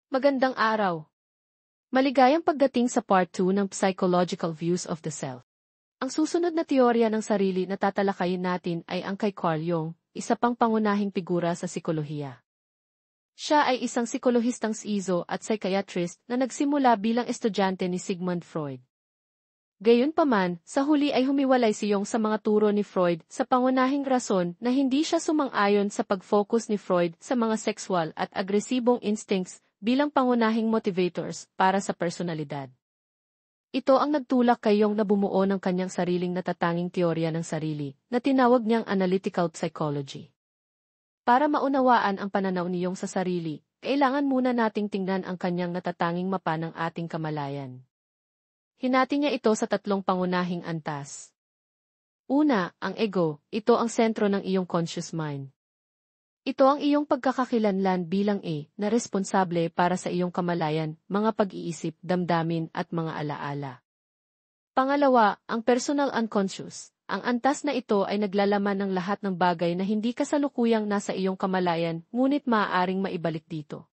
Magandang araw. Maligayang pagdating sa part 2 ng Psychological Views of the Self. Ang susunod na teorya ng sarili na tatalakayin natin ay ang kay Carl Jung, isa pang pangunahing figura sa psikolohiya. Siya ay isang psikolohistang schizo at psychiatrist na nagsimula bilang estudyante ni Sigmund Freud. Gayunpaman, sa huli ay humiwalay si Jung sa mga turo ni Freud sa pangunahing rason na hindi siya sumang-ayon sa pag-focus ni Freud sa mga sexual at agresibong instincts bilang pangunahing motivators para sa personalidad. Ito ang nagtulak kay Jung na bumuo ng kanyang sariling natatanging teorya ng sarili na tinawag niyang analytical psychology. Para maunawaan ang pananaw ni Jung sa sarili, kailangan muna nating tingnan ang kanyang natatanging mapa ng ating kamalayan. Hinati niya ito sa tatlong pangunahing antas. Una, ang ego, ito ang sentro ng iyong conscious mind. Ito ang iyong pagkakakilanlan bilang na responsable para sa iyong kamalayan, mga pag-iisip, damdamin at mga alaala. Pangalawa, ang personal unconscious. Ang antas na ito ay naglalaman ng lahat ng bagay na hindi kasalukuyang nasa iyong kamalayan, ngunit maaaring maibalik dito.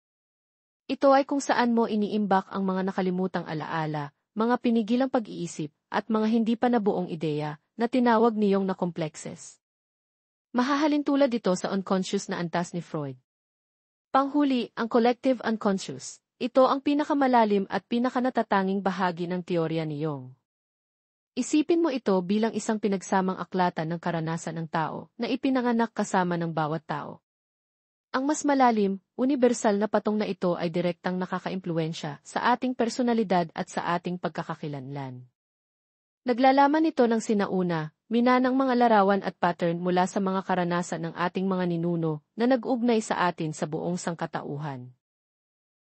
Ito ay kung saan mo iniimbak ang mga nakalimutang alaala, mga pinigilang pag-iisip, at mga hindi pa nabuong ideya, na tinawag niyong na complexes. Mahahalin tulad ito sa unconscious na antas ni Freud. Panghuli, ang collective unconscious. Ito ang pinakamalalim at pinakanatatanging bahagi ng teorya ni Jung. Isipin mo ito bilang isang pinagsamang aklatan ng karanasan ng tao na ipinanganak kasama ng bawat tao. Ang mas malalim, universal na patong na ito ay direktang nakakaimpluwensya sa ating personalidad at sa ating pagkakakilanlan. Naglalaman ito ng sinauna, minanang mga larawan at pattern mula sa mga karanasan ng ating mga ninuno na nag-ugnay sa atin sa buong sangkatauhan.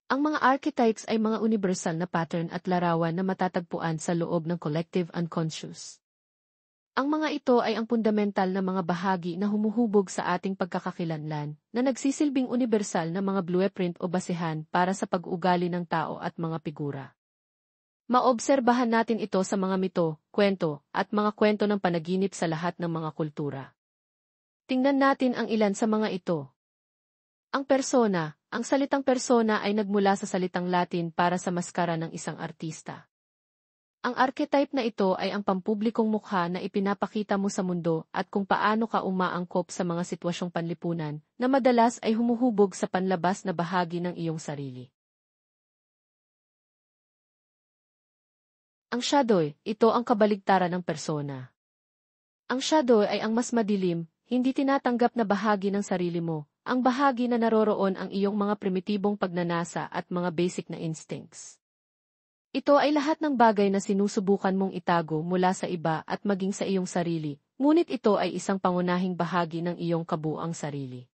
Ang mga archetypes ay mga universal na pattern at larawan na matatagpuan sa loob ng collective unconscious. Ang mga ito ay ang fundamental na mga bahagi na humuhubog sa ating pagkakakilanlan, na nagsisilbing universal na mga blueprint o basehan para sa pag-ugali ng tao at mga figura. Maobserbahan natin ito sa mga mito, kwento, at mga kwento ng panaginip sa lahat ng mga kultura. Tingnan natin ang ilan sa mga ito. Ang persona. Ang salitang persona ay nagmula sa salitang Latin para sa maskara ng isang artista. Ang archetype na ito ay ang pampublikong mukha na ipinapakita mo sa mundo at kung paano ka umaangkop sa mga sitwasyong panlipunan na madalas ay humuhubog sa panlabas na bahagi ng iyong sarili. Ang shadow, ito ang kabaligtaran ng persona. Ang shadow ay ang mas madilim, hindi tinatanggap na bahagi ng sarili mo, ang bahagi na naroroon ang iyong mga primitibong pagnanasa at mga basic na instincts. Ito ay lahat ng bagay na sinusubukan mong itago mula sa iba at maging sa iyong sarili, ngunit ito ay isang pangunahing bahagi ng iyong kabuuang sarili.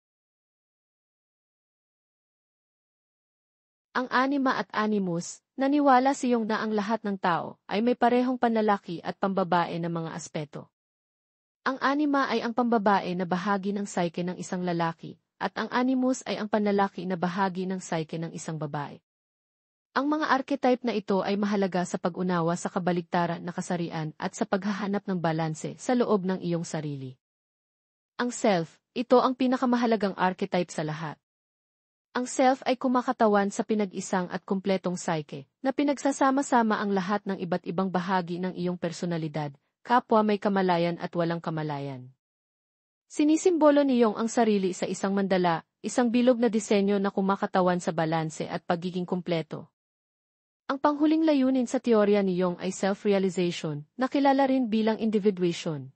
Ang anima at animus, naniwala si Jung na ang lahat ng tao ay may parehong panlalaki at pambabae na mga aspeto. Ang anima ay ang pambabae na bahagi ng psyche ng isang lalaki, at ang animus ay ang panlalaki na bahagi ng psyche ng isang babae. Ang mga archetype na ito ay mahalaga sa pag-unawa sa kabaligtaran na kasarian at sa paghahanap ng balanse sa loob ng iyong sarili. Ang self, ito ang pinakamahalagang archetype sa lahat. Ang self ay kumakatawan sa pinag-isang at kumpletong psyche, na pinagsasama-sama ang lahat ng iba't ibang bahagi ng iyong personalidad, kapwa may kamalayan at walang kamalayan. Sinisimbolo ni Jung ang sarili sa isang mandala, isang bilog na disenyo na kumakatawan sa balanse at pagiging kumpleto. Ang panghuling layunin sa teorya ni Jung ay self-realization, na kilala rin bilang individuation.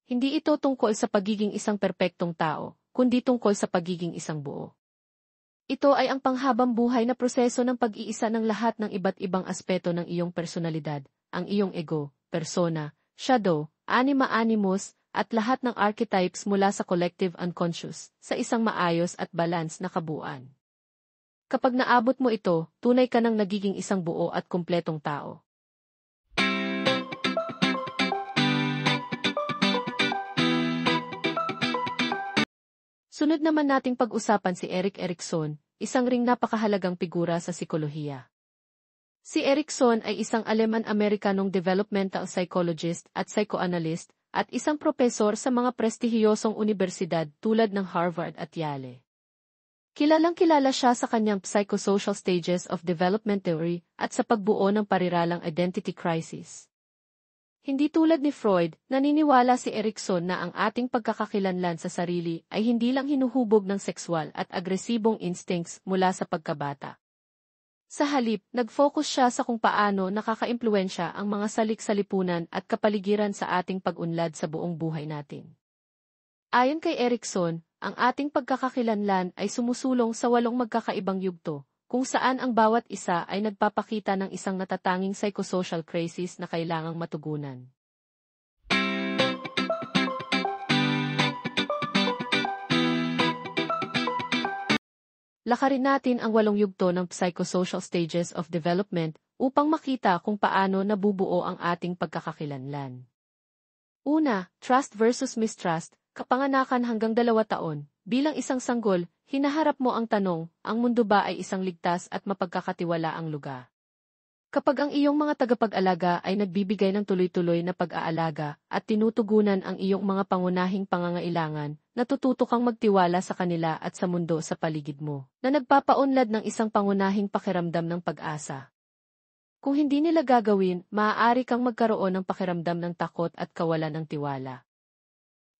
Hindi ito tungkol sa pagiging isang perpektong tao, kundi tungkol sa pagiging isang buo. Ito ay ang panghabang buhay na proseso ng pag-iisa ng lahat ng iba't ibang aspeto ng iyong personalidad, ang iyong ego, persona, shadow, anima animus, at lahat ng archetypes mula sa collective unconscious, sa isang maayos at balance na kabuuan. Kapag naabot mo ito, tunay ka nang nagiging isang buo at kumpletong tao. Sunod naman nating pag-usapan si Erik Erikson, isang ring napakahalagang figura sa psikolohiya. Si Erikson ay isang Aleman-Amerikanong developmental psychologist at psychoanalyst at isang propesor sa mga prestihiyosong unibersidad tulad ng Harvard at Yale. Kilalang-kilala siya sa kanyang psychosocial stages of development theory at sa pagbuo ng pariralang identity crisis. Hindi tulad ni Freud, naniniwala si Erikson na ang ating pagkakakilanlan sa sarili ay hindi lang hinuhubog ng sexual at agresibong instincts mula sa pagkabata. Sa halip, nag-focus siya sa kung paano nakakaimpluwensya ang mga salik-salipunan at kapaligiran sa ating pag-unlad sa buong buhay natin. Ayon kay Erikson, ang ating pagkakakilanlan ay sumusulong sa 8 magkakaibang yugto, kung saan ang bawat isa ay nagpapakita ng isang natatanging psychosocial crisis na kailangang matugunan. Lakarin natin ang 8 yugto ng psychosocial stages of development upang makita kung paano nabubuo ang ating pagkakakilanlan. Una, trust versus mistrust, kapanganakan hanggang 2 taon. Bilang isang sanggol, hinaharap mo ang tanong, ang mundo ba ay isang ligtas at mapagkakatiwalaang lugar? Kapag ang iyong mga tagapag-alaga ay nagbibigay ng tuloy-tuloy na pag-aalaga at tinutugunan ang iyong mga pangunahing pangangailangan, natututo kang magtiwala sa kanila at sa mundo sa paligid mo, na nagpapaunlad ng isang pangunahing pakiramdam ng pag-asa. Kung hindi nila gagawin, maaari kang magkaroon ng pakiramdam ng takot at kawalan ng tiwala.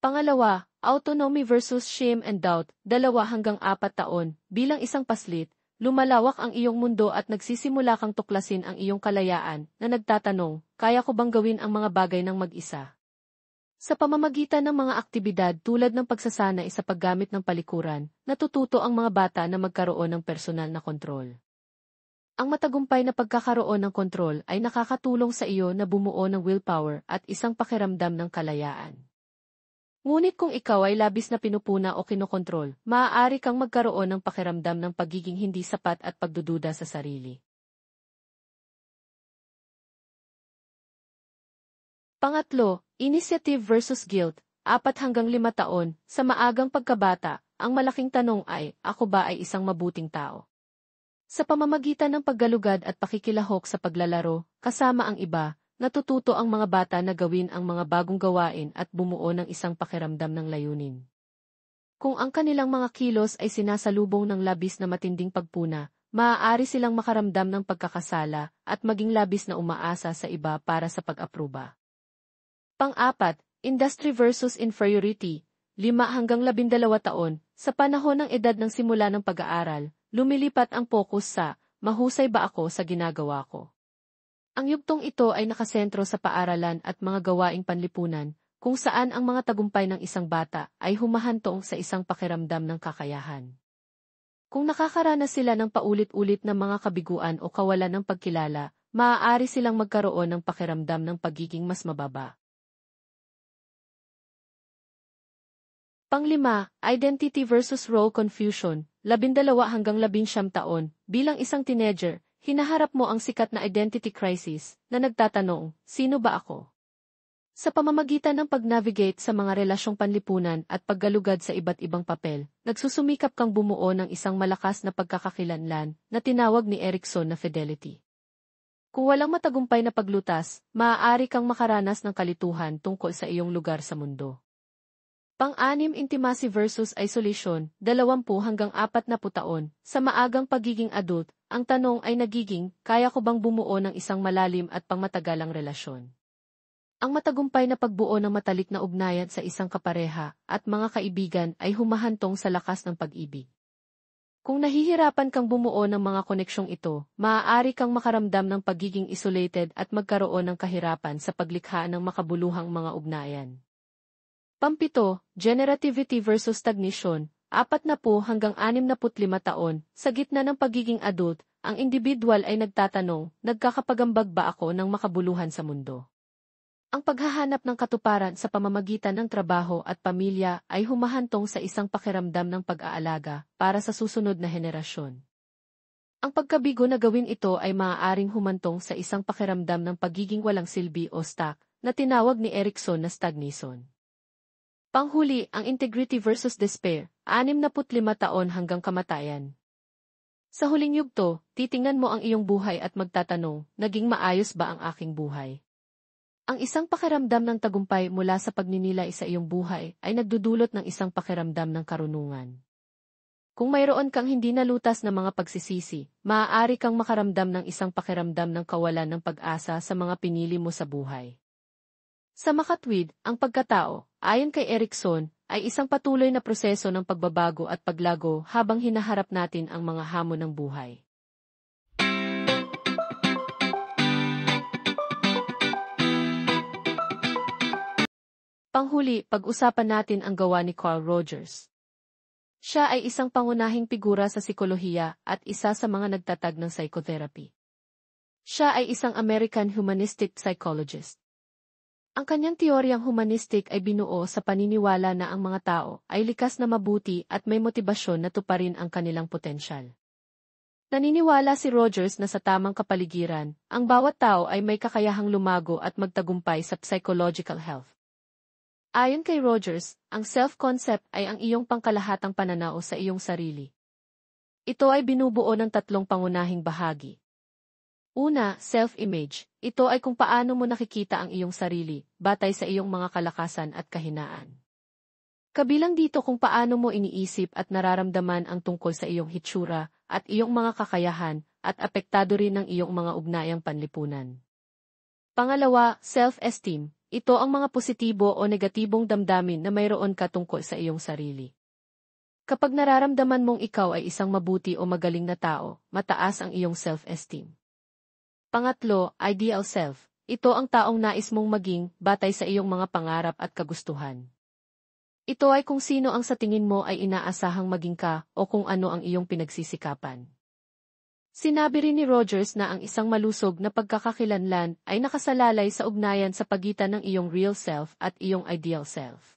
Pangalawa, autonomy versus shame and doubt, 2 hanggang 4 taon, bilang isang paslit, lumalawak ang iyong mundo at nagsisimula kang tuklasin ang iyong kalayaan na nagtatanong, kaya ko bang gawin ang mga bagay ng mag-isa? Sa pamamagitan ng mga aktibidad tulad ng pagsasanay sa paggamit ng palikuran, natututo ang mga bata na magkaroon ng personal na kontrol. Ang matagumpay na pagkakaroon ng kontrol ay nakakatulong sa iyo na bumuo ng willpower at isang pakiramdam ng kalayaan. Ngunit kung ikaw ay labis na pinupuna o kinokontrol, maaari kang magkaroon ng pakiramdam ng pagiging hindi sapat at pagdududa sa sarili. Pangatlo, initiative versus guilt, 4 hanggang 5 taon, sa maagang pagkabata, ang malaking tanong ay, ako ba ay isang mabuting tao? Sa pamamagitan ng paggalugad at pakikilahok sa paglalaro, kasama ang iba, natututo ang mga bata na gawin ang mga bagong gawain at bumuo ng isang pakiramdam ng layunin. Kung ang kanilang mga kilos ay sinasalubong ng labis na matinding pagpuna, maaari silang makaramdam ng pagkakasala at maging labis na umaasa sa iba para sa pag-apruba. Pang-4, industry versus inferiority, 5 hanggang 12 taon, sa panahon ng edad ng simula ng pag-aaral, lumilipat ang focus sa, mahusay ba ako sa ginagawa ko? Ang yugtong ito ay nakasentro sa paaralan at mga gawaing panlipunan, kung saan ang mga tagumpay ng isang bata ay humahantong sa isang pakiramdam ng kakayahan. Kung nakakaranas sila ng paulit-ulit na mga kabiguan o kawalan ng pagkilala, maaari silang magkaroon ng pakiramdam ng pagiging mas mababa. Pang-5, identity versus role confusion, 12 hanggang 19 taon, bilang isang teenager, hinaharap mo ang sikat na identity crisis na nagtatanong, sino ba ako? Sa pamamagitan ng pag-navigate sa mga relasyong panlipunan at paggalugad sa iba't ibang papel, nagsusumikap kang bumuo ng isang malakas na pagkakakilanlan na tinawag ni Erikson na fidelity. Kung walang matagumpay na paglutas, maaari kang makaranas ng kalituhan tungkol sa iyong lugar sa mundo. Pang-6, intimacy versus isolation, 20 hanggang 40 taon, sa maagang pagiging adult, ang tanong ay nagiging, kaya ko bang bumuo ng isang malalim at pangmatagalang relasyon? Ang matagumpay na pagbuo ng matalik na ugnayan sa isang kapareha at mga kaibigan ay humahantong sa lakas ng pag-ibig. Kung nahihirapan kang bumuo ng mga koneksyong ito, maaari kang makaramdam ng pagiging isolated at magkaroon ng kahirapan sa paglikha ng makabuluhang mga ugnayan. Pang-7, generativity versus stagnation, 40 hanggang 65 taon, sa gitna ng pagiging adult, ang individual ay nagtatanong, nagkakapagambag ba ako ng makabuluhan sa mundo? Ang paghahanap ng katuparan sa pamamagitan ng trabaho at pamilya ay humahantong sa isang pakiramdam ng pag-aalaga para sa susunod na henerasyon. Ang pagkabigo na gawin ito ay maaaring humantong sa isang pakiramdam ng pagiging walang silbi o stuck, na tinawag ni Erikson na stagnation. Panghuli, ang integrity versus despair, 65 taon hanggang kamatayan. Sa huling yugto, titingnan mo ang iyong buhay at magtatanong, naging maayos ba ang aking buhay? Ang isang pakiramdam ng tagumpay mula sa pagninilay sa iyong buhay ay nagdudulot ng isang pakiramdam ng karunungan. Kung mayroon kang hindi nalutas na mga pagsisisi, maaari kang makaramdam ng isang pakiramdam ng kawalan ng pag-asa sa mga pinili mo sa buhay. Sa makatwid, ang pagkatao, ayon kay Erikson, ay isang patuloy na proseso ng pagbabago at paglago habang hinaharap natin ang mga hamon ng buhay. Panghuli, pag-usapan natin ang gawa ni Carl Rogers. Siya ay isang pangunahing figura sa psikolohiya at isa sa mga nagtatag ng psychotherapy. Siya ay isang American humanistic psychologist. Ang kanyang teoryang humanistic ay binuo sa paniniwala na ang mga tao ay likas na mabuti at may motibasyon na tuparin ang kanilang potensyal. Naniniwala si Rogers na sa tamang kapaligiran, ang bawat tao ay may kakayahang lumago at magtagumpay sa psychological health. Ayon kay Rogers, ang self-concept ay ang iyong pangkalahatang pananaw sa iyong sarili. Ito ay binubuo ng tatlong pangunahing bahagi. Una, self-image. Ito ay kung paano mo nakikita ang iyong sarili, batay sa iyong mga kalakasan at kahinaan. Kabilang dito kung paano mo iniisip at nararamdaman ang tungkol sa iyong hitsura at iyong mga kakayahan at apektado rin ng iyong mga ugnayang panlipunan. Pangalawa, self-esteem. Ito ang mga positibo o negatibong damdamin na mayroon ka tungkol sa iyong sarili. Kapag nararamdaman mong ikaw ay isang mabuti o magaling na tao, mataas ang iyong self-esteem. Pangatlo, ideal self. Ito ang taong nais mong maging batay sa iyong mga pangarap at kagustuhan. Ito ay kung sino ang sa tingin mo ay inaasahang maging ka o kung ano ang iyong pinagsisikapan. Sinabi rin ni Rogers na ang isang malusog na pagkakakilanlan ay nakasalalay sa ugnayan sa pagitan ng iyong real self at iyong ideal self.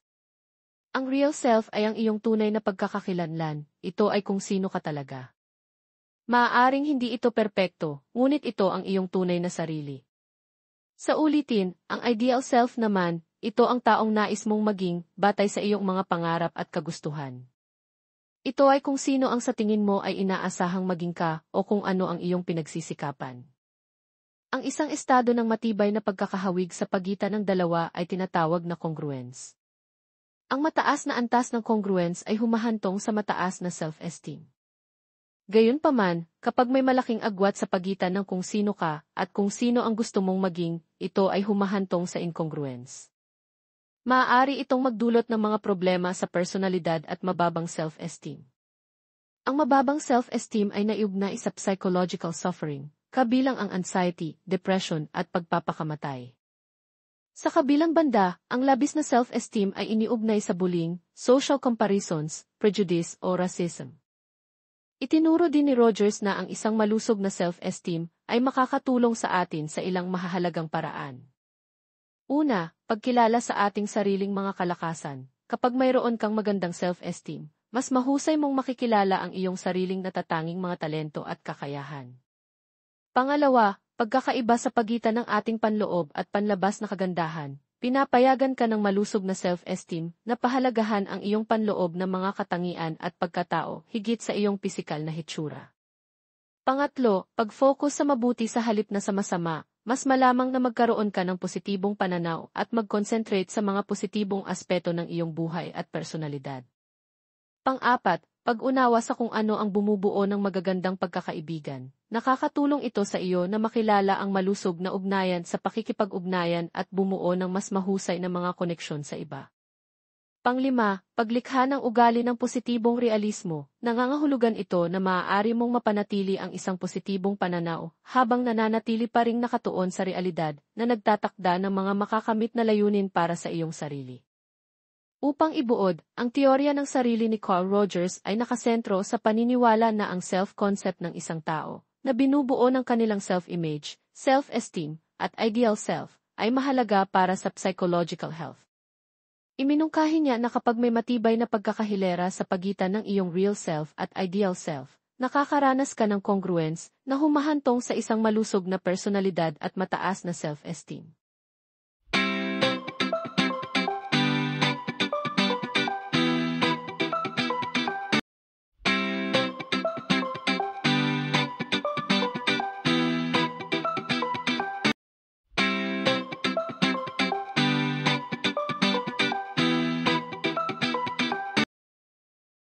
Ang real self ay ang iyong tunay na pagkakakilanlan, ito ay kung sino ka talaga. Maaaring hindi ito perpekto, ngunit ito ang iyong tunay na sarili. Sa ulitin, ang ideal self naman, ito ang taong nais mong maging, batay sa iyong mga pangarap at kagustuhan. Ito ay kung sino ang sa tingin mo ay inaasahang maging ka o kung ano ang iyong pinagsisikapan. Ang isang estado ng matibay na pagkakahawig sa pagitan ng dalawa ay tinatawag na congruence. Ang mataas na antas ng congruence ay humahantong sa mataas na self-esteem. Gayunpaman, kapag may malaking agwat sa pagitan ng kung sino ka at kung sino ang gusto mong maging, ito ay humahantong sa incongruence. Maaari itong magdulot ng mga problema sa personalidad at mababang self-esteem. Ang mababang self-esteem ay naiugnay sa psychological suffering, kabilang ang anxiety, depression at pagpapakamatay. Sa kabilang banda, ang labis na self-esteem ay iniugnay sa bullying, social comparisons, prejudice o racism. Itinuro din ni Rogers na ang isang malusog na self-esteem ay makakatulong sa atin sa ilang mahahalagang paraan. Una, pagkilala sa ating sariling mga kalakasan. Kapag mayroon kang magandang self-esteem, mas mahusay mong makikilala ang iyong sariling natatanging mga talento at kakayahan. Pangalawa, pagkakaiba sa pagitan ng ating panloob at panlabas na kagandahan. Pinapayagan ka ng malusog na self-esteem na pahalagahan ang iyong panloob na mga katangian at pagkatao higit sa iyong pisikal na hitsura. Pangatlo, pag-focus sa mabuti sa halip na sa masama. Mas malamang na magkaroon ka ng positibong pananaw at mag-concentrate sa mga positibong aspeto ng iyong buhay at personalidad. Pang-apat, pag-unawa sa kung ano ang bumubuo ng magagandang pagkakaibigan. Nakakatulong ito sa iyo na makilala ang malusog na ugnayan sa pakikipag-ugnayan at bumuo ng mas mahusay na mga koneksyon sa iba. Panglima, paglikha ng ugali ng positibong realismo, nangangahulugan ito na maaari mong mapanatili ang isang positibong pananaw habang nananatili pa ring nakatuon sa realidad na nagtatakda ng mga makakamit na layunin para sa iyong sarili. Upang ibuod, ang teorya ng sarili ni Carl Rogers ay nakasentro sa paniniwala na ang self-concept ng isang tao, na binubuo ng kanilang self-image, self-esteem, at ideal self, ay mahalaga para sa psychological health. Iminungkahi niya na kapag may matibay na pagkakahilera sa pagitan ng iyong real self at ideal self, nakakaranas ka ng congruence na humahantong sa isang malusog na personalidad at mataas na self-esteem.